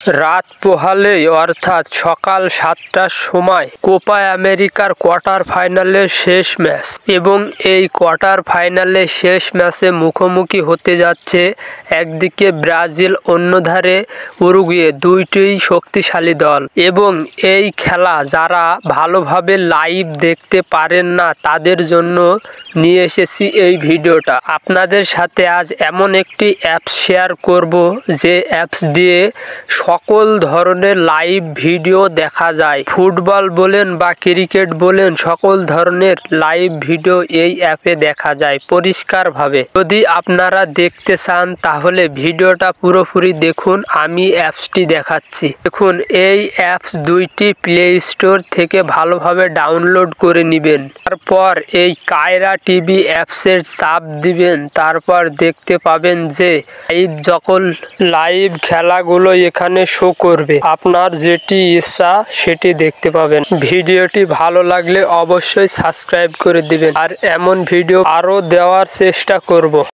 রাত পোহালেই অর্থাৎ সকাল 7টার সময় কোপা আমেরিকার কোয়ার্টার ফাইনালের শেষ ম্যাচ এবং এই কোয়ার্টার ফাইনালের শেষ ম্যাচে মুখোমুখি হতে যাচ্ছে একদিকে ব্রাজিল, অন্যধারে উরুগুয়ে। দুইটিই শক্তিশালী দল এবং এই খেলা যারা ভালোভাবে লাইভ দেখতে পারেন না তাদের জন্য নিয়ে এসেছি এই ভিডিওটা। আপনাদের সাথে আজ এমন একটি অ্যাপস শেয়ার করব যে অ্যাপস দিয়ে সকল ধরনের লাইভ ভিডিও দেখা যায়। ফুটবল বলেন বা ক্রিকেট বলেন, সকল ধরনের লাইভ ভিডিও এই অ্যাপে দেখা যায় পরিষ্কারভাবে। যদি আপনারা দেখতে চান তাহলে ভিডিওটা পুরোপুরি দেখুন, আমি অ্যাপসটি দেখাচ্ছি। দেখুন, এই অ্যাপস দুইটি প্লে স্টোর থেকে ভালোভাবে ডাউনলোড করে নেবেন। তারপর এই কায়রা টিভি অ্যাপসের চাপ দিবেন, তারপর দেখতে পাবেন যে যখন লাইভ খেলাগুলো এখানে শো করবে, আপনার যেটি ইচ্ছা সেটি দেখতে পাবেন। ভিডিওটি ভালো লাগলে অবশ্যই সাবস্ক্রাইব করে দিবেন আর এমন ভিডিও আরো দেওয়ার চেষ্টা করব।